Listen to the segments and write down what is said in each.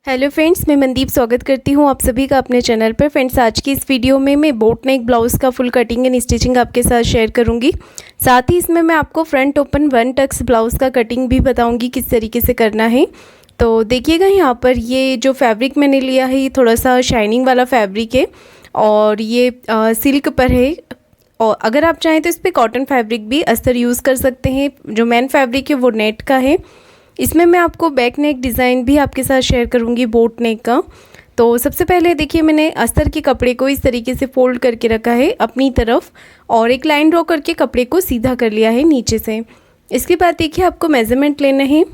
Hello friends, मैं मनदीप स्वागत करती हूँ आप सभी का अपने चैनल पर। फ्रेंड्स, आज की इस वीडियो में मैं बोट नेक ब्लाउज़ का फुल कटिंग एंड स्टिचिंग आपके साथ शेयर करूँगी। साथ ही इसमें मैं आपको front open one Tux blouse का कटिंग भी बताऊँगी किस तरीके से करना है। तो देखिएगा, यहाँ पर ये जो फैब्रिक मैंने लिया है ये थोड़ा सा शाइनिंग वाला फैब्रिक है और ये सिल्क पर है। और अगर आप चाहें तो इस पर कॉटन फैब्रिक भी अस्तर यूज़ कर सकते हैं। जो मेन फैब्रिक है वो नेट का है। इसमें मैं आपको बैक नेक डिज़ाइन भी आपके साथ शेयर करूंगी बोट नेक का। तो सबसे पहले देखिए, मैंने अस्तर के कपड़े को इस तरीके से फोल्ड करके रखा है अपनी तरफ और एक लाइन ड्रॉ करके कपड़े को सीधा कर लिया है नीचे से। इसके बाद देखिए, आपको मेज़रमेंट लेना है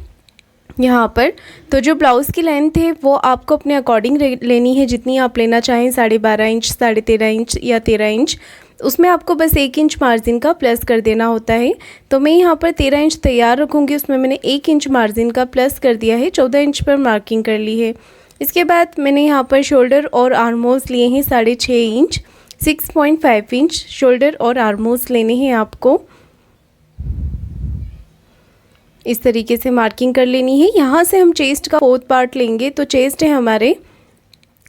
यहाँ पर। तो जो ब्लाउज़ की लेंथ है वो आपको अपने अकॉर्डिंग लेनी है, जितनी आप लेना चाहें, 12.5 इंच, 13.5 इंच या 13 इंच। उसमें आपको बस 1 इंच मार्जिन का प्लस कर देना होता है। तो मैं यहाँ पर 13 इंच तैयार रखूँगी, उसमें मैंने 1 इंच मार्जिन का प्लस कर दिया है, 14 इंच पर मार्किंग कर ली है। इसके बाद मैंने यहाँ पर शोल्डर और आर्मोल्स लिए हैं 6.5 इंच, 6.5 इंच शोल्डर और आर्मोल्स लेने हैं आपको। इस तरीके से मार्किंग कर लेनी है। यहाँ से हम चेस्ट का 4th पार्ट लेंगे। तो चेस्ट है हमारे,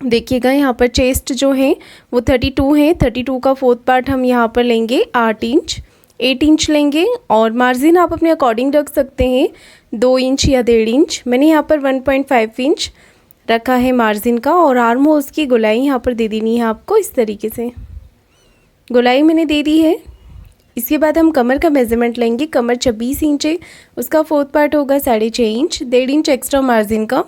देखिएगा यहाँ पर चेस्ट जो है वो 32 है। 32 का 4th पार्ट हम यहाँ पर लेंगे 8 इंच, 8 इंच लेंगे। और मार्जिन आप अपने अकॉर्डिंग रख सकते हैं, 2 इंच या 1.5 इंच। मैंने यहाँ पर 1.5 इंच रखा है मार्जिन का। और आर्म होल्स की गोलाई यहाँ पर दे देनी है आपको। इस तरीके से गोलाई मैंने दे दी है। इसके बाद हम कमर का मेज़रमेंट लेंगे। कमर 26 इंच है, उसका 4th पार्ट होगा 6.5 इंच, 1.5 इंच एक्स्ट्रा मार्जिन का।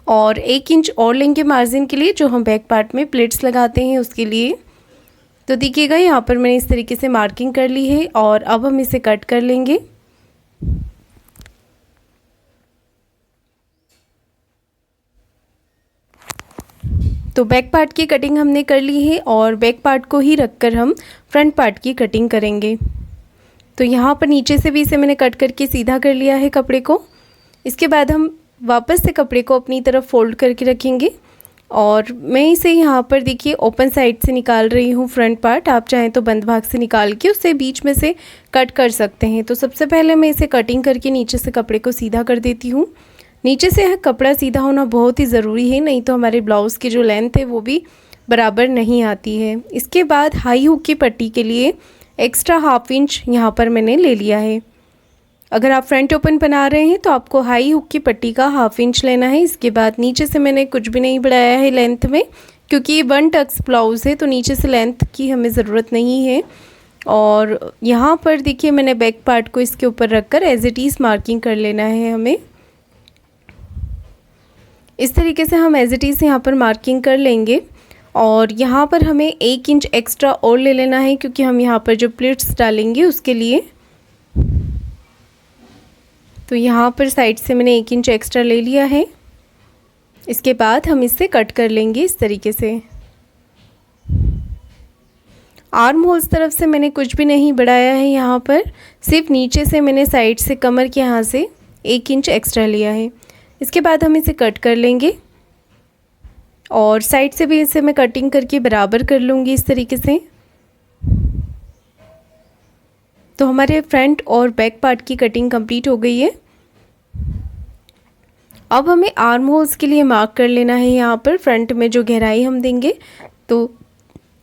और 1 इंच और लेंगे मार्जिन के लिए, जो हम बैक पार्ट में प्लेट्स लगाते हैं उसके लिए। तो देखिएगा, यहाँ पर मैंने इस तरीके से मार्किंग कर ली है और अब हम इसे कट कर लेंगे। तो बैक पार्ट की कटिंग हमने कर ली है और बैक पार्ट को ही रखकर हम फ्रंट पार्ट की कटिंग करेंगे। तो यहाँ पर नीचे से भी इसे मैंने कट करके सीधा कर लिया है कपड़े को। इसके बाद हम वापस से कपड़े को अपनी तरफ फोल्ड करके रखेंगे और मैं इसे यहाँ पर देखिए ओपन साइड से निकाल रही हूँ फ्रंट पार्ट। आप चाहें तो बंद भाग से निकाल के उससे बीच में से कट कर सकते हैं। तो सबसे पहले मैं इसे कटिंग करके नीचे से कपड़े को सीधा कर देती हूँ। नीचे से कपड़ा सीधा होना बहुत ही ज़रूरी है, नहीं तो हमारे ब्लाउज़ की जो लेंथ है वो भी बराबर नहीं आती है। इसके बाद हाई हुक की पट्टी के लिए एक्स्ट्रा 1/2 इंच यहाँ पर मैंने ले लिया है। अगर आप फ्रंट ओपन बना रहे हैं तो आपको हाई हुक की पट्टी का 1/2 इंच लेना है। इसके बाद नीचे से मैंने कुछ भी नहीं बढ़ाया है लेंथ में, क्योंकि ये वन टक्स ब्लाउज़ है तो नीचे से लेंथ की हमें ज़रूरत नहीं है। और यहाँ पर देखिए, मैंने बैक पार्ट को इसके ऊपर रखकर एज इट इज़ मार्किंग कर लेना है हमें। इस तरीके से हम एज इट इज़ यहाँ पर मार्किंग कर लेंगे। और यहाँ पर हमें 1 इंच एक्स्ट्रा और ले लेना है, क्योंकि हम यहाँ पर जो प्लेट्स डालेंगे उसके लिए। तो यहाँ पर साइड से मैंने 1 इंच एक्स्ट्रा ले लिया है। इसके बाद हम इसे कट कर लेंगे इस तरीके से। आर्म होल्स तरफ से मैंने कुछ भी नहीं बढ़ाया है, यहाँ पर सिर्फ नीचे से मैंने साइड से कमर के यहाँ से 1 इंच एक्स्ट्रा लिया है। इसके बाद हम इसे कट कर लेंगे और साइड से भी इसे मैं कटिंग करके बराबर कर लूँगी इस तरीके से। तो हमारे फ्रंट और बैक पार्ट की कटिंग कंप्लीट हो गई है। अब हमें आर्म होल्स के लिए मार्क कर लेना है। यहाँ पर फ्रंट में जो गहराई हम देंगे तो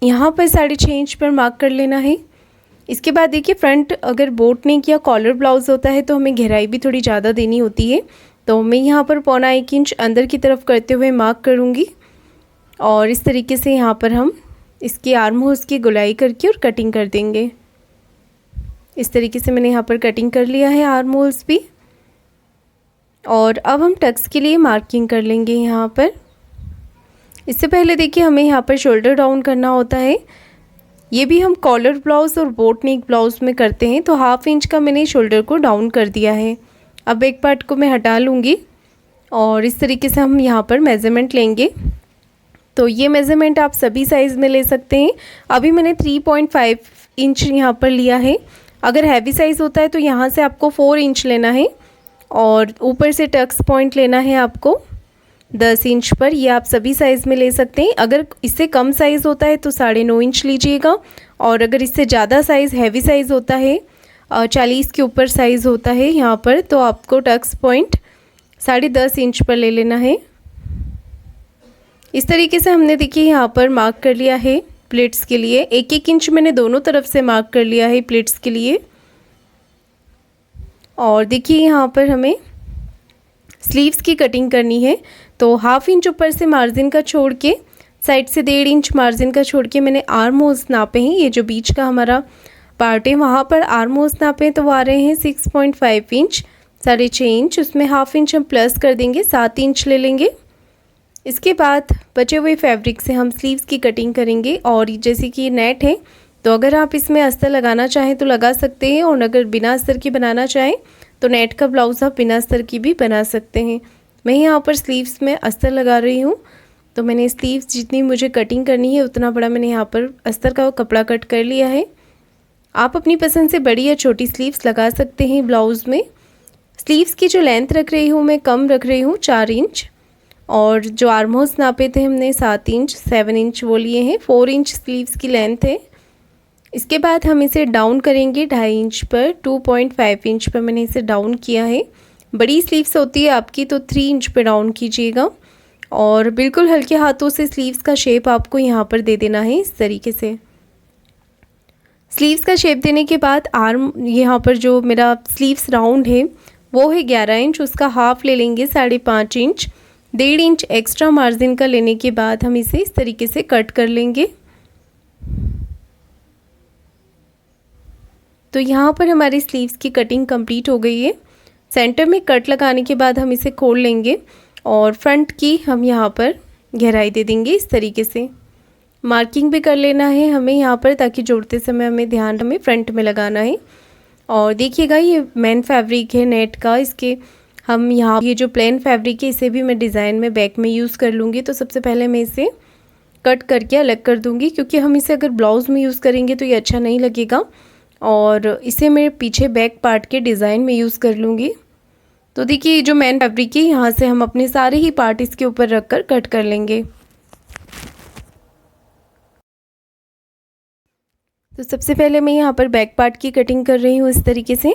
यहाँ पर 6.5 इंच पर मार्क कर लेना है। इसके बाद देखिए, फ्रंट अगर बोट नेक या कॉलर ब्लाउज़ होता है तो हमें गहराई भी थोड़ी ज़्यादा देनी होती है। तो मैं यहाँ पर 1.25 इंच अंदर की तरफ करते हुए मार्क करूँगी और इस तरीके से यहाँ पर हम इसकी आर्म होल्स की गोलाई करके और कटिंग कर देंगे। इस तरीके से मैंने यहाँ पर कटिंग कर लिया है आर्म होल्स भी। और अब हम टक्स के लिए मार्किंग कर लेंगे यहाँ पर। इससे पहले देखिए, हमें यहाँ पर शोल्डर डाउन करना होता है। ये भी हम कॉलर ब्लाउज़ और बोट नेक ब्लाउज़ में करते हैं। तो 1/2 इंच का मैंने शोल्डर को डाउन कर दिया है। अब बैक पार्ट को मैं हटा लूँगी और इस तरीके से हम यहाँ पर मेज़रमेंट लेंगे। तो ये मेज़रमेंट आप सभी साइज़ में ले सकते हैं। अभी मैंने 3.5 इंच यहाँ पर लिया है। अगर हैवी साइज़ होता है तो यहाँ से आपको 4 इंच लेना है और ऊपर से टक्स पॉइंट लेना है आपको 10 इंच पर। ये आप सभी साइज़ में ले सकते हैं। अगर इससे कम साइज़ होता है तो 9.5 इंच लीजिएगा। और अगर इससे ज़्यादा साइज़ हैवी साइज़ होता है, 40 के ऊपर साइज़ होता है यहाँ पर, तो आपको टक्स पॉइंट 10.5 इंच पर ले लेना है। इस तरीके से हमने देखिए यहाँ पर मार्क कर लिया है प्लेट्स के लिए। 1-1 इंच मैंने दोनों तरफ से मार्क कर लिया है प्लेट्स के लिए। और देखिए यहाँ पर हमें स्लीव्स की कटिंग करनी है, तो 1/2 इंच ऊपर से मार्जिन का छोड़ के साइड से 1.5 इंच मार्जिन का छोड़ के मैंने आर्म होल्स नापे हैं। ये जो बीच का हमारा पार्ट है वहाँ पर आर्म होल्स नापे हैं, तो वो आ रहे हैं 6.5 इंच, 6.5 इंच। उसमें 1/2 इंच हम प्लस कर देंगे, 7 इंच ले लेंगे। इसके बाद बचे हुए फैब्रिक से हम स्लीव्स की कटिंग करेंगे। और जैसे कि नेट है तो अगर आप इसमें अस्तर लगाना चाहें तो लगा सकते हैं, और अगर बिना अस्तर की बनाना चाहें तो नेट का ब्लाउज़ आप बिना अस्तर की भी बना सकते हैं। मैं यहाँ पर स्लीव्स में अस्तर लगा रही हूँ, तो मैंने स्लीव्स जितनी मुझे कटिंग करनी है उतना बड़ा मैंने यहाँ पर अस्तर का कपड़ा कट कर लिया है। आप अपनी पसंद से बड़ी या छोटी स्लीव्स लगा सकते हैं ब्लाउज़ में। स्लीव्स की जो लेंथ रख रही हूँ मैं कम रख रही हूँ, 4 इंच। और जो आर्म होल्स नापे थे हमने 7 इंच, 7 इंच वो लिए हैं। 4 इंच स्लीव्स की लेंथ है। इसके बाद हम इसे डाउन करेंगे 2.5 इंच पर, 2.5 इंच पर मैंने इसे डाउन किया है। बड़ी स्लीव्स होती है आपकी तो 3 इंच पे डाउन कीजिएगा। और बिल्कुल हल्के हाथों से स्लीव्स का शेप आपको यहाँ पर दे देना है इस तरीके से। स्लीव्स का शेप देने के बाद आर्म, यहाँ पर जो मेरा स्लीव्स राउंड है वो है 11 इंच, उसका हाफ ले लेंगे 5.5 इंच। 1.5 इंच एक्स्ट्रा मार्जिन का लेने के बाद हम इसे इस तरीके से कट कर लेंगे। तो यहाँ पर हमारी स्लीव्स की कटिंग कंप्लीट हो गई है। सेंटर में कट लगाने के बाद हम इसे खोल लेंगे और फ्रंट की हम यहाँ पर गहराई दे देंगे इस तरीके से। मार्किंग भी कर लेना है हमें यहाँ पर, ताकि जोड़ते समय हमें फ्रंट में लगाना है। और देखिएगा ये मेन फैब्रिक है नेट का, इसके हम यहाँ ये जो प्लेन फैब्रिक है इसे भी मैं डिज़ाइन में बैक में यूज़ कर लूँगी। तो सबसे पहले मैं इसे कट करके अलग कर दूँगी, क्योंकि हम इसे अगर ब्लाउज़ में यूज़ करेंगे तो ये अच्छा नहीं लगेगा। और इसे मैं पीछे बैक पार्ट के डिज़ाइन में यूज़ कर लूँगी। तो देखिए जो मेन फैब्रिक है यहाँ से हम अपने सारे ही पार्ट इसके ऊपर रख कर कट कर लेंगे। तो सबसे पहले मैं यहाँ पर बैक पार्ट की कटिंग कर रही हूँ इस तरीके से।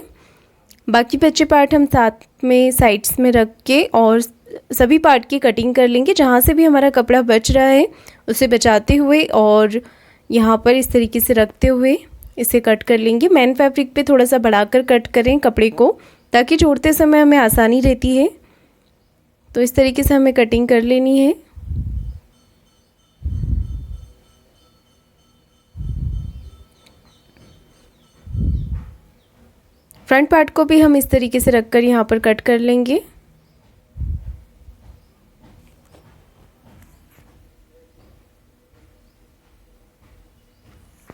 बाकी बचे पार्ट हम साथ में साइड्स में रख के और सभी पार्ट की कटिंग कर लेंगे। जहाँ से भी हमारा कपड़ा बच रहा है उसे बचाते हुए और यहाँ पर इस तरीके से रखते हुए इसे कट कर लेंगे। मेन फैब्रिक पे थोड़ा सा बढ़ाकर कट करें कपड़े को, ताकि जोड़ते समय हमें आसानी रहती है। तो इस तरीके से हमें कटिंग कर लेनी है। फ्रंट पार्ट को भी हम इस तरीके से रखकर यहाँ पर कट कर लेंगे।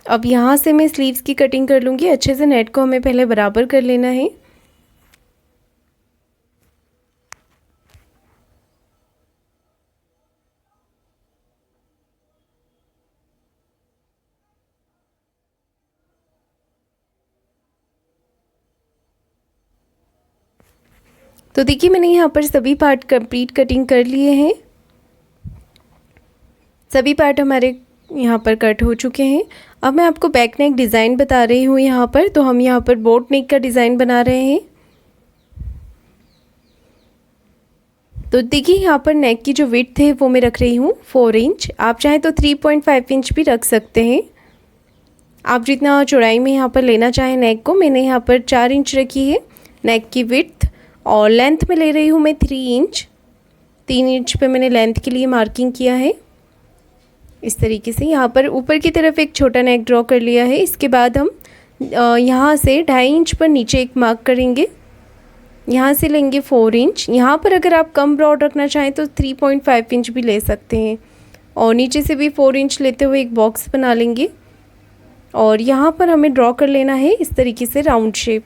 अब यहाँ से मैं स्लीव्स की कटिंग कर लूँगी। अच्छे से नेट को हमें पहले बराबर कर लेना है। तो देखिए मैंने यहाँ पर सभी पार्ट कंप्लीट कटिंग कर लिए हैं। सभी पार्ट हमारे यहाँ पर कट हो चुके हैं। अब मैं आपको बैक नेक डिज़ाइन बता रही हूँ यहाँ पर। तो हम यहाँ पर बोट नेक का डिज़ाइन बना रहे हैं। तो देखिए यहाँ पर नेक की जो विड्थ है वो मैं रख रही हूँ 4 इंच। आप चाहें तो 3.5 इंच भी रख सकते हैं। आप जितना चौड़ाई में यहाँ पर लेना चाहें नेक को, मैंने यहाँ पर 4 इंच रखी है नेक की विड्थ। और लेंथ में ले रही हूँ मैं 3 इंच। 3 इंच पे मैंने लेंथ के लिए मार्किंग किया है। इस तरीके से यहाँ पर ऊपर की तरफ एक छोटा नेक ड्रॉ कर लिया है। इसके बाद हम यहाँ से 2.5 इंच पर नीचे एक मार्क करेंगे। यहाँ से लेंगे 4 इंच। यहाँ पर अगर आप कम ब्रॉड रखना चाहें तो 3.5 इंच भी ले सकते हैं। और नीचे से भी 4 इंच लेते हुए एक बॉक्स बना लेंगे। और यहाँ पर हमें ड्रॉ कर लेना है इस तरीके से राउंड शेप।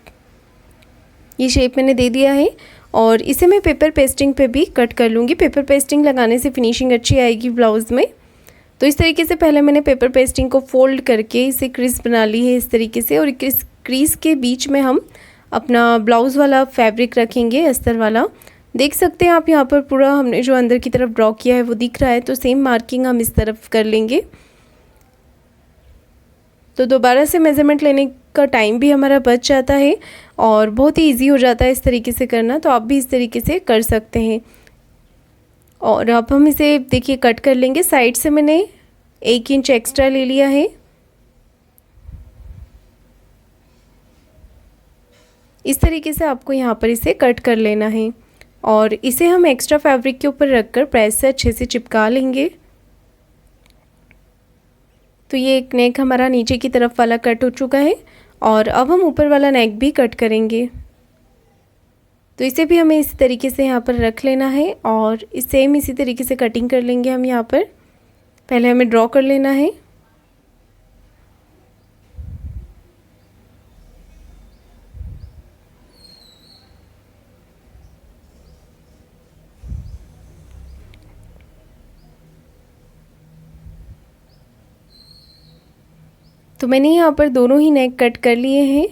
ये शेप मैंने दे दिया है और इसे मैं पेपर पेस्टिंग पे भी कट कर लूँगी। पेपर पेस्टिंग लगाने से फिनिशिंग अच्छी आएगी ब्लाउज़ में। तो इस तरीके से पहले मैंने पेपर पेस्टिंग को फोल्ड करके इसे क्रीज बना ली है इस तरीके से। और क्रीज के बीच में हम अपना ब्लाउज़ वाला फैब्रिक रखेंगे, अस्तर वाला। देख सकते हैं आप यहाँ पर पूरा हमने जो अंदर की तरफ ड्रॉ किया है वो दिख रहा है। तो सेम मार्किंग हम इस तरफ कर लेंगे। तो दोबारा से मेज़रमेंट लेने का टाइम भी हमारा बच जाता है और बहुत ही ईजी हो जाता है इस तरीके से करना। तो आप भी इस तरीके से कर सकते हैं। और अब हम इसे देखिए कट कर लेंगे। साइड से मैंने 1 इंच एक्स्ट्रा ले लिया है। इस तरीके से आपको यहाँ पर इसे कट कर लेना है और इसे हम एक्स्ट्रा फैब्रिक के ऊपर रखकर प्रेस से अच्छे से चिपका लेंगे। तो ये एक नेक हमारा नीचे की तरफ वाला कट हो चुका है और अब हम ऊपर वाला नेक भी कट करेंगे। तो इसे भी हमें इसी तरीके से यहाँ पर रख लेना है और सेम इसी तरीके से कटिंग कर लेंगे हम। यहाँ पर पहले हमें ड्रॉ कर लेना है। तो मैंने यहाँ पर दोनों ही नेक कट कर लिए हैं।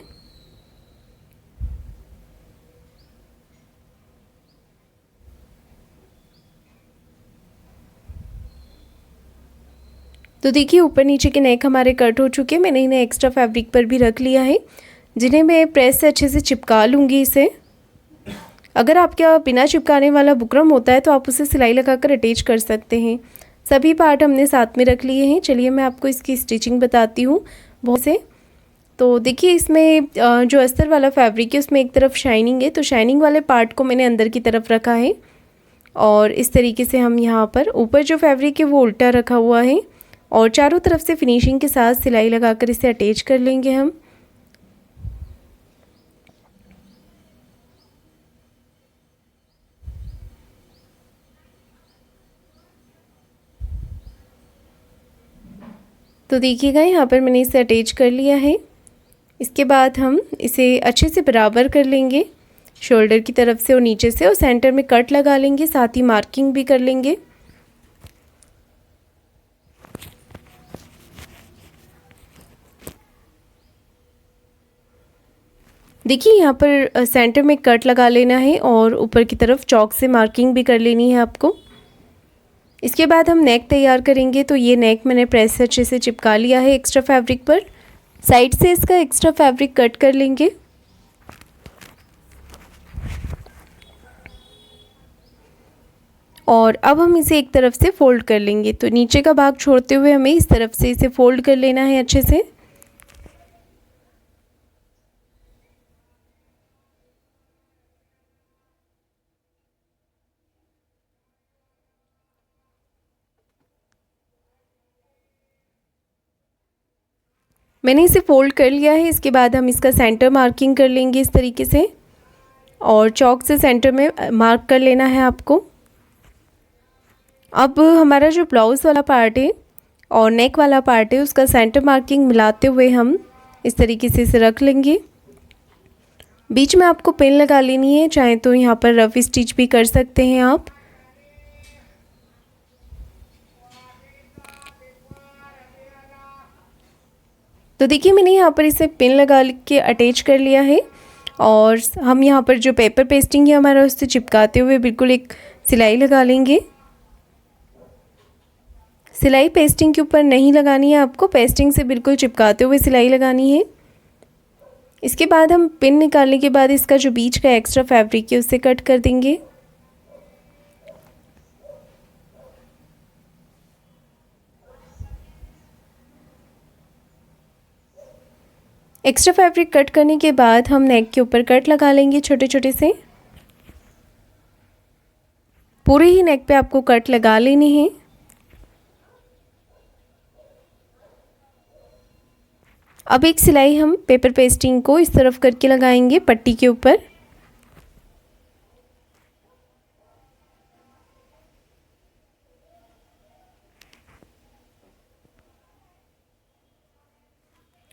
तो देखिए ऊपर नीचे के नेक हमारे कट हो चुके हैं। मैंने इन्हें एक्स्ट्रा फैब्रिक पर भी रख लिया है, जिन्हें मैं प्रेस से अच्छे से चिपका लूँगी इसे। अगर आपका बिना चिपकाने वाला बुकरम होता है तो आप उसे सिलाई लगाकर अटैच कर सकते हैं। सभी पार्ट हमने साथ में रख लिए हैं। चलिए मैं आपको इसकी स्टिचिंग बताती हूँ बहुत से। तो देखिए इसमें जो अस्तर वाला फैब्रिक है उसमें एक तरफ शाइनिंग है, तो शाइनिंग वाले पार्ट को मैंने अंदर की तरफ रखा है और इस तरीके से हम यहाँ पर ऊपर जो फैब्रिक है वो उल्टा रखा हुआ है और चारों तरफ से फिनिशिंग के साथ सिलाई लगाकर इसे अटैच कर लेंगे हम। तो देखिएगा यहाँ पर मैंने इसे अटैच कर लिया है। इसके बाद हम इसे अच्छे से बराबर कर लेंगे शोल्डर की तरफ से और नीचे से, और सेंटर में कट लगा लेंगे, साथ ही मार्किंग भी कर लेंगे। देखिए यहाँ पर सेंटर में कट लगा लेना है और ऊपर की तरफ चॉक से मार्किंग भी कर लेनी है आपको। इसके बाद हम नेक तैयार करेंगे। तो ये नेक मैंने प्रेस से अच्छे से चिपका लिया है एक्स्ट्रा फैब्रिक पर। साइड से इसका एक्स्ट्रा फैब्रिक कट कर लेंगे। और अब हम इसे एक तरफ से फोल्ड कर लेंगे। तो नीचे का भाग छोड़ते हुए हमें इस तरफ से इसे फोल्ड कर लेना है अच्छे से। मैंने इसे फोल्ड कर लिया है। इसके बाद हम इसका सेंटर मार्किंग कर लेंगे इस तरीके से और चॉक से सेंटर में मार्क कर लेना है आपको। अब हमारा जो ब्लाउज़ वाला पार्ट है और नेक वाला पार्ट है उसका सेंटर मार्किंग मिलाते हुए हम इस तरीके से इसे रख लेंगे। बीच में आपको पिन लगा लेनी है, चाहे तो यहाँ पर रफ स्टिच भी कर सकते हैं आप। तो देखिए मैंने यहाँ पर इसे पिन लगा के अटैच कर लिया है और हम यहाँ पर जो पेपर पेस्टिंग है हमारा उससे चिपकाते हुए बिल्कुल एक सिलाई लगा लेंगे। सिलाई पेस्टिंग के ऊपर नहीं लगानी है आपको, पेस्टिंग से बिल्कुल चिपकाते हुए सिलाई लगानी है। इसके बाद हम पिन निकालने के बाद इसका जो बीच का एक्स्ट्रा फैब्रिक है उससे कट कर देंगे। एक्स्ट्रा फैब्रिक कट करने के बाद हम नेक के ऊपर कट लगा लेंगे छोटे छोटे से। पूरे ही नेक पे आपको कट लगा लेने हैं। अब एक सिलाई हम पेपर पेस्टिंग को इस तरफ करके लगाएंगे पट्टी के ऊपर।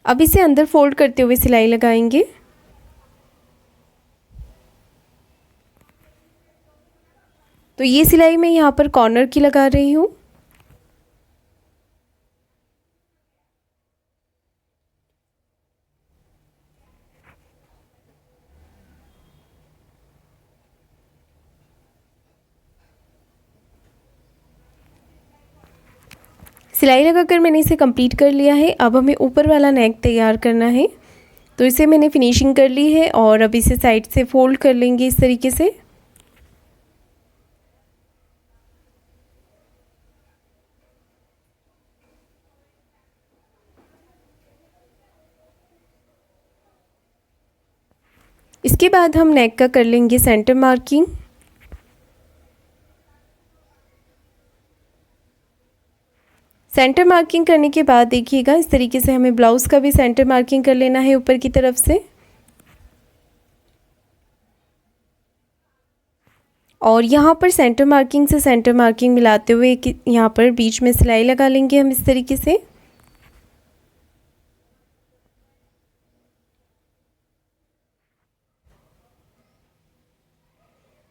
अब इसे अंदर फोल्ड करते हुए सिलाई लगाएंगे। तो ये सिलाई मैं यहाँ पर कॉर्नर की लगा रही हूँ। सिलाई लगाकर मैंने इसे कंप्लीट कर लिया है। अब हमें ऊपर वाला नेक तैयार करना है। तो इसे मैंने फिनिशिंग कर ली है और अब इसे साइड से फोल्ड कर लेंगे इस तरीके से। इसके बाद हम नेक का कर लेंगे सेंटर मार्किंग। सेंटर मार्किंग करने के बाद देखिएगा इस तरीके से हमें ब्लाउज़ का भी सेंटर मार्किंग कर लेना है ऊपर की तरफ से। और यहाँ पर सेंटर मार्किंग से सेंटर मार्किंग मिलाते हुए यहाँ पर बीच में सिलाई लगा लेंगे हम इस तरीके से।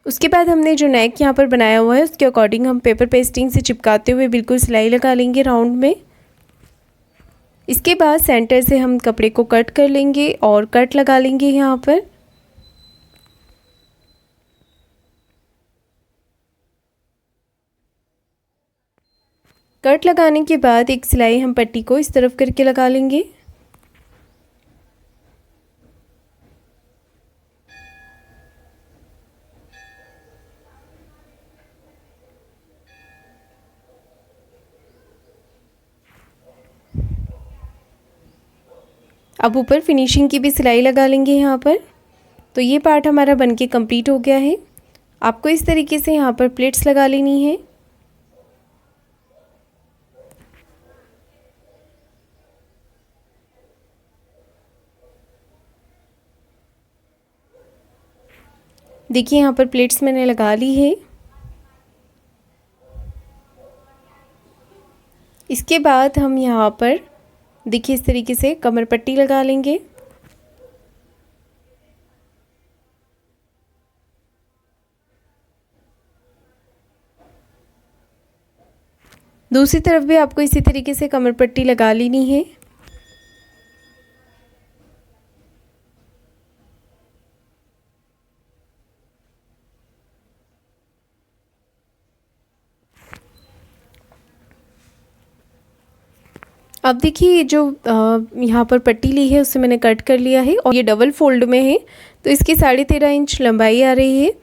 उसके बाद हमने जो नेक यहाँ पर बनाया हुआ है उसके अकॉर्डिंग हम पेपर पेस्टिंग से चिपकाते हुए बिल्कुल सिलाई लगा लेंगे राउंड में। इसके बाद सेंटर से हम कपड़े को कट कर लेंगे और कट लगा लेंगे यहाँ पर। कट लगाने के बाद एक सिलाई हम पट्टी को इस तरफ करके लगा लेंगे। अब ऊपर फिनिशिंग की भी सिलाई लगा लेंगे यहाँ पर। तो ये पार्ट हमारा बनके कंप्लीट हो गया है। आपको इस तरीके से यहाँ पर प्लेट्स लगा लेनी है। देखिए यहाँ पर प्लेट्स मैंने लगा ली है। इसके बाद हम यहाँ पर देखिए इस तरीके से कमर पट्टी लगा लेंगे। दूसरी तरफ भी आपको इसी तरीके से कमर पट्टी लगा लेनी है। अब देखिए ये जो यहाँ पर पट्टी ली है उससे मैंने कट कर लिया है और ये डबल फोल्ड में है तो इसकी 13.5 इंच लंबाई आ रही है।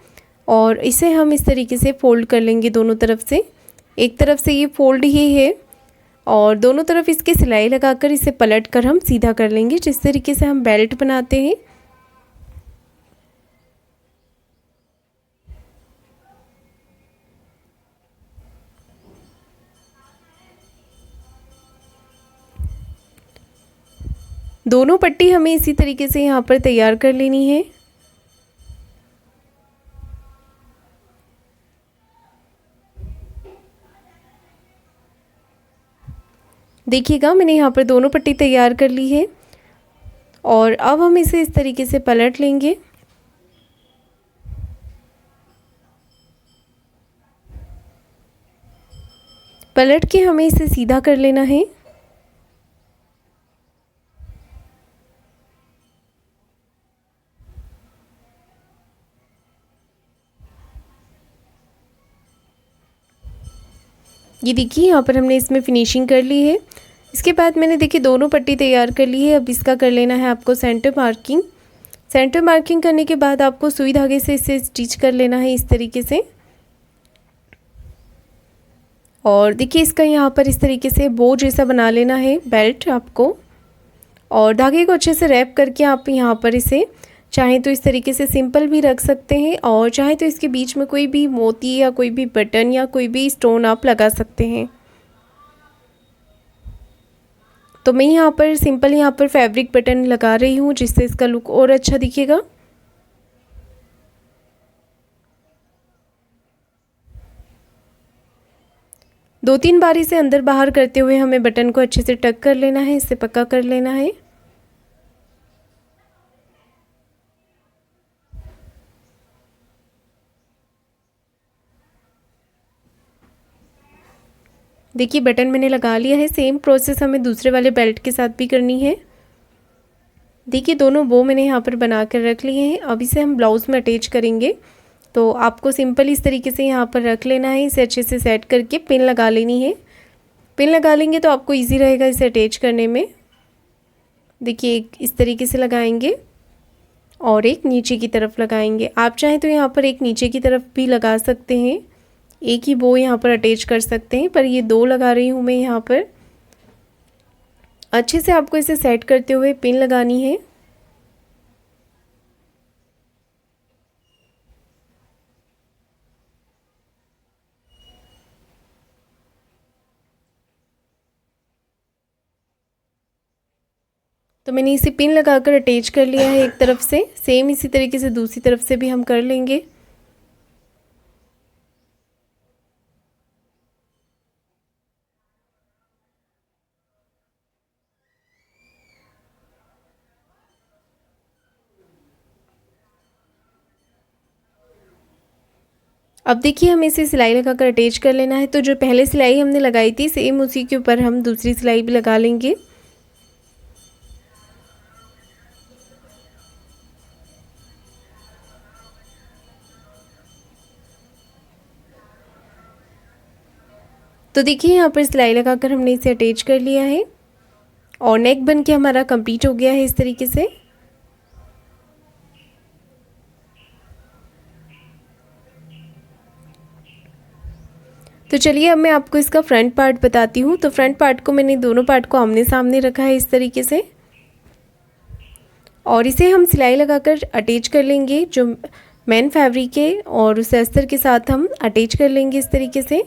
और इसे हम इस तरीके से फोल्ड कर लेंगे दोनों तरफ से। एक तरफ से ये फोल्ड ही है और दोनों तरफ इसके सिलाई लगाकर इसे पलट कर हम सीधा कर लेंगे जिस तरीके से हम बेल्ट बनाते हैं। दोनों पट्टी हमें इसी तरीके से यहाँ पर तैयार कर लेनी है। देखिएगा मैंने यहाँ पर दोनों पट्टी तैयार कर ली है और अब हम इसे इस तरीके से पलट लेंगे। पलट के हमें इसे सीधा कर लेना है। ये देखिए यहाँ पर हमने इसमें फिनिशिंग कर ली है। इसके बाद मैंने देखिए दोनों पट्टी तैयार कर ली है। अब इसका कर लेना है आपको सेंटर मार्किंग। सेंटर मार्किंग करने के बाद आपको सुई धागे से इसे स्टिच कर लेना है इस तरीके से। और देखिए इसका यहाँ पर इस तरीके से बो जैसा बना लेना है बेल्ट आपको। और धागे को अच्छे से रैप करके आप यहाँ पर इसे चाहे तो इस तरीके से सिंपल भी रख सकते हैं और चाहे तो इसके बीच में कोई भी मोती या कोई भी बटन या कोई भी स्टोन आप लगा सकते हैं। तो मैं यहाँ पर सिंपल यहाँ पर फैब्रिक बटन लगा रही हूँ जिससे इसका लुक और अच्छा दिखेगा। दो तीन बार इसे अंदर बाहर करते हुए हमें बटन को अच्छे से टक कर लेना है, इसे पक्का कर लेना है। देखिए बटन मैंने लगा लिया है। सेम प्रोसेस हमें दूसरे वाले बेल्ट के साथ भी करनी है। देखिए दोनों बो मैंने यहाँ पर बना कर रख लिए हैं। अब इसे हम ब्लाउज़ में अटैच करेंगे तो आपको सिंपल इस तरीके से यहाँ पर रख लेना है। इसे अच्छे से सेट करके पिन लगा लेनी है। पिन लगा लेंगे तो आपको ईजी रहेगा इसे अटैच करने में। देखिए एक इस तरीके से लगाएंगे और एक नीचे की तरफ लगाएंगे। आप चाहें तो यहाँ पर एक नीचे की तरफ भी लगा सकते हैं, एक ही बो यहाँ पर अटैच कर सकते हैं, पर ये दो लगा रही हूँ मैं यहाँ पर। अच्छे से आपको इसे सेट करते हुए पिन लगानी है। तो मैंने इसे पिन लगाकर अटैच कर लिया है एक तरफ से। सेम इसी तरीके से दूसरी तरफ से भी हम कर लेंगे। अब देखिए हमें इसे सिलाई लगाकर अटैच कर लेना है। तो जो पहले सिलाई हमने लगाई थी सेम उसी के ऊपर हम दूसरी सिलाई भी लगा लेंगे। तो देखिए यहाँ पर सिलाई लगाकर हमने इसे अटैच कर लिया है और नेक बन के हमारा कंप्लीट हो गया है इस तरीके से। तो चलिए अब मैं आपको इसका फ्रंट पार्ट बताती हूँ। तो फ्रंट पार्ट को मैंने दोनों पार्ट को आमने सामने रखा है इस तरीके से और इसे हम सिलाई लगाकर अटैच कर लेंगे। जो मेन फैब्रिक है और उसे अस्तर के साथ हम अटैच कर लेंगे इस तरीके से।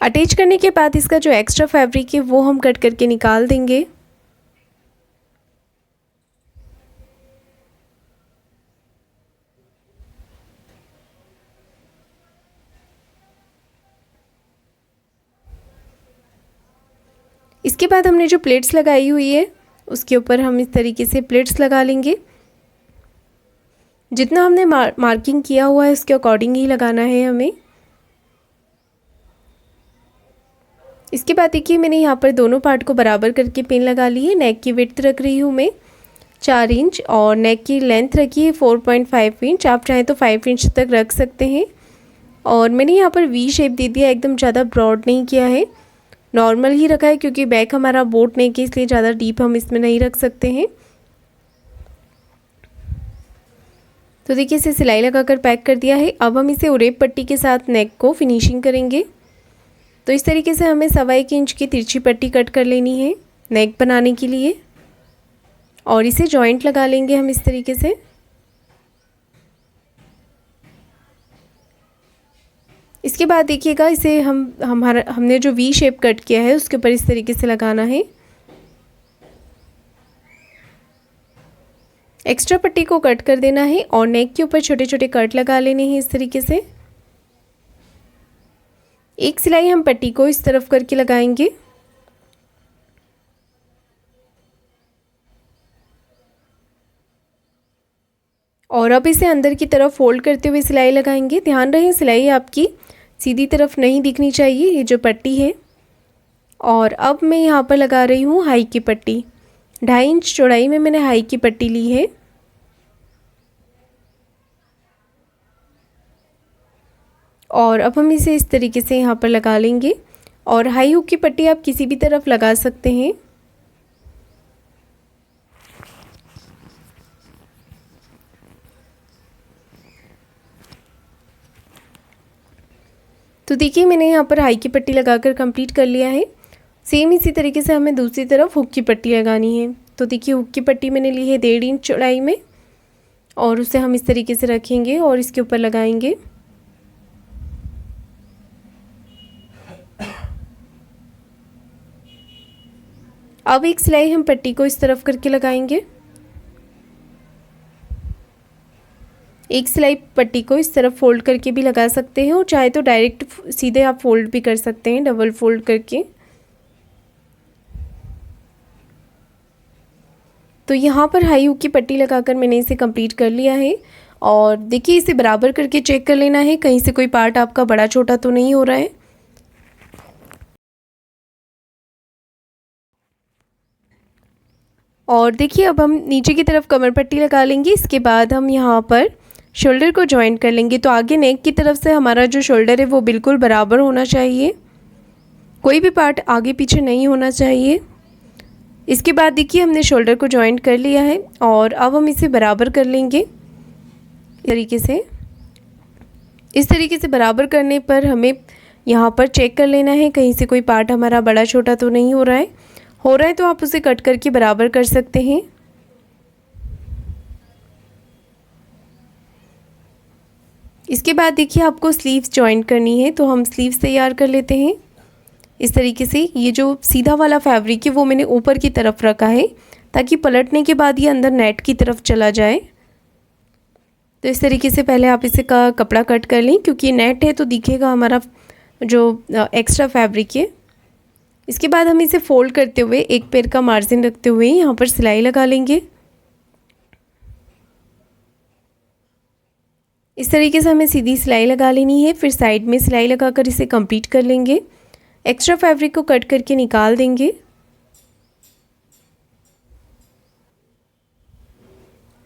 अटैच करने के बाद इसका जो एक्स्ट्रा फैब्रिक है वो हम कट करके निकाल देंगे। इसके बाद हमने जो प्लेट्स लगाई हुई है उसके ऊपर हम इस तरीके से प्लेट्स लगा लेंगे। जितना हमने मार्किंग किया हुआ है उसके अकॉर्डिंग ही लगाना है हमें। इसके बाद देखिए मैंने यहाँ पर दोनों पार्ट को बराबर करके पिन लगा ली है। नेक की विड्थ रख रही हूँ मैं 4 इंच और नेक की लेंथ रखी है 4.5 इंच। आप चाहें तो 5 इंच तक रख सकते हैं। और मैंने यहाँ पर वी शेप दे दिया, एकदम ज़्यादा ब्रॉड नहीं किया है, नॉर्मल ही रखा है क्योंकि बैक हमारा बोट नेक है इसलिए ज़्यादा डीप हम इसमें नहीं रख सकते हैं। तो देखिए इसे सिलाई लगाकर पैक कर दिया है। अब हम इसे उरेब पट्टी के साथ नेक को फिनिशिंग करेंगे। तो इस तरीके से हमें 1.25 इंच की तिरछी पट्टी कट कर लेनी है नेक बनाने के लिए और इसे जॉइंट लगा लेंगे हम इस तरीके से। इसके बाद देखिएगा इसे हमने जो वी शेप कट किया है उसके ऊपर इस तरीके से लगाना है। एक्स्ट्रा पट्टी को कट कर देना है और नेक के ऊपर छोटे छोटे कट लगा लेने हैं इस तरीके से। एक सिलाई हम पट्टी को इस तरफ करके लगाएंगे और अब इसे अंदर की तरफ फोल्ड करते हुए सिलाई लगाएंगे। ध्यान रहे सिलाई आपकी सीधी तरफ नहीं दिखनी चाहिए, ये जो पट्टी है। और अब मैं यहाँ पर लगा रही हूँ हाई की पट्टी। 2.5 इंच चौड़ाई में मैंने हाई की पट्टी ली है और अब हम इसे इस तरीके से यहाँ पर लगा लेंगे। और हाई हुक की पट्टी आप किसी भी तरफ लगा सकते हैं। तो देखिए मैंने यहाँ पर हाई की पट्टी लगाकर कंप्लीट कर लिया है। सेम इसी तरीके से हमें दूसरी तरफ हुक की पट्टी लगानी है। तो देखिए हुक की पट्टी मैंने ली है 1.5 इंच चौड़ाई में और उसे हम इस तरीके से रखेंगे और इसके ऊपर लगाएंगे। अब एक सिलाई हम पट्टी को इस तरफ करके लगाएंगे। एक सिलाई पट्टी को इस तरफ फोल्ड करके भी लगा सकते हैं और चाहे तो डायरेक्ट सीधे आप फोल्ड भी कर सकते हैं डबल फोल्ड करके। तो यहाँ पर हाई हुक की पट्टी लगाकर मैंने इसे कंप्लीट कर लिया है। और देखिए इसे बराबर करके चेक कर लेना है कहीं से कोई पार्ट आपका बड़ा छोटा तो नहीं हो रहा है। और देखिए अब हम नीचे की तरफ कमर पट्टी लगा लेंगे। इसके बाद हम यहाँ पर शोल्डर को जॉइंट कर लेंगे। तो आगे नेक की तरफ से हमारा जो शोल्डर है वो बिल्कुल बराबर होना चाहिए, कोई भी पार्ट आगे पीछे नहीं होना चाहिए। इसके बाद देखिए हमने शोल्डर को जॉइंट कर लिया है और अब हम इसे बराबर कर लेंगे इस तरीके से बराबर करने पर हमें यहाँ पर चेक कर लेना है कहीं से कोई पार्ट हमारा बड़ा छोटा तो नहीं हो रहा है तो आप उसे कट करके बराबर कर सकते हैं। इसके बाद देखिए आपको स्लीव्स जॉइंट करनी है तो हम स्लीव्स तैयार कर लेते हैं। इस तरीके से ये जो सीधा वाला फैब्रिक है वो मैंने ऊपर की तरफ रखा है ताकि पलटने के बाद ये अंदर नेट की तरफ चला जाए। तो इस तरीके से पहले आप इसे का कपड़ा कट कर लें, क्योंकि नेट है तो दिखेगा हमारा जो एक्स्ट्रा फैब्रिक है। इसके बाद हम इसे फोल्ड करते हुए एक पैर का मार्जिन रखते हुए यहाँ पर सिलाई लगा लेंगे। इस तरीके से हमें सीधी सिलाई लगा लेनी है, फिर साइड में सिलाई लगाकर इसे कंप्लीट कर लेंगे। एक्स्ट्रा फैब्रिक को कट करके निकाल देंगे।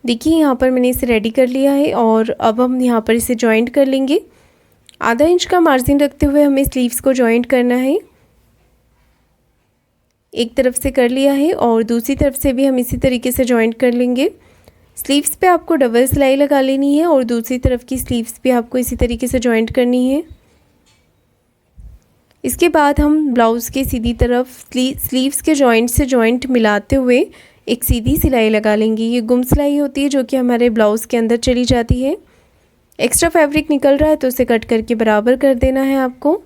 देखिए यहाँ पर मैंने इसे रेडी कर लिया है और अब हम यहाँ पर इसे जॉइंट कर लेंगे। आधा इंच का मार्जिन रखते हुए हमें स्लीव्स को जॉइंट करना है। एक तरफ से कर लिया है और दूसरी तरफ से भी हम इसी तरीके से जॉइंट कर लेंगे। स्लीव्स पे आपको डबल सिलाई लगा लेनी है और दूसरी तरफ की स्लीव्स पे आपको इसी तरीके से जॉइंट करनी है। इसके बाद हम ब्लाउज़ के सीधी तरफ स्लीव्स के जॉइंट से जॉइंट मिलाते हुए एक सीधी सिलाई लगा लेंगे। ये गुम सिलाई होती है जो कि हमारे ब्लाउज़ के अंदर चली जाती है। एक्स्ट्रा फैब्रिक निकल रहा है तो उसे कट करके बराबर कर देना है आपको।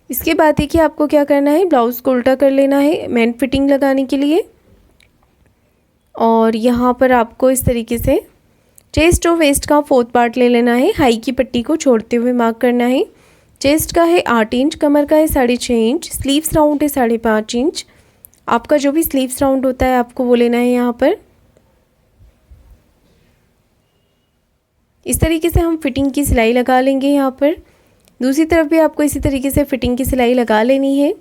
इसके बाद देखिए आपको क्या करना है, ब्लाउज़ को उल्टा कर लेना है मेन फिटिंग लगाने के लिए। और यहाँ पर आपको इस तरीके से चेस्ट और वेस्ट का 4th पार्ट ले लेना है। हाई की पट्टी को छोड़ते हुए मार्क करना है। चेस्ट का है 8 इंच, कमर का है 6.5 इंच, स्लीव्स राउंड है 5.5 इंच। आपका जो भी स्लीव्स राउंड होता है आपको वो लेना है यहाँ पर। इस तरीके से हम फिटिंग की सिलाई लगा लेंगे। यहाँ पर दूसरी तरफ भी आपको इसी तरीके से फिटिंग की सिलाई लगा लेनी है।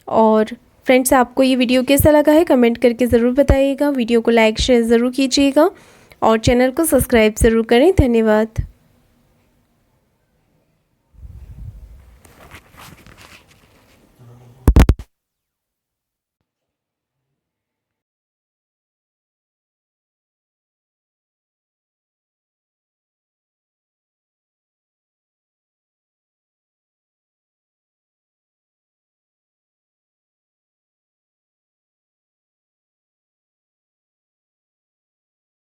और फ्रेंड्स, आपको ये वीडियो कैसा लगा है कमेंट करके ज़रूर बताइएगा। वीडियो को लाइक शेयर ज़रूर कीजिएगा और चैनल को सब्सक्राइब ज़रूर करें। धन्यवाद।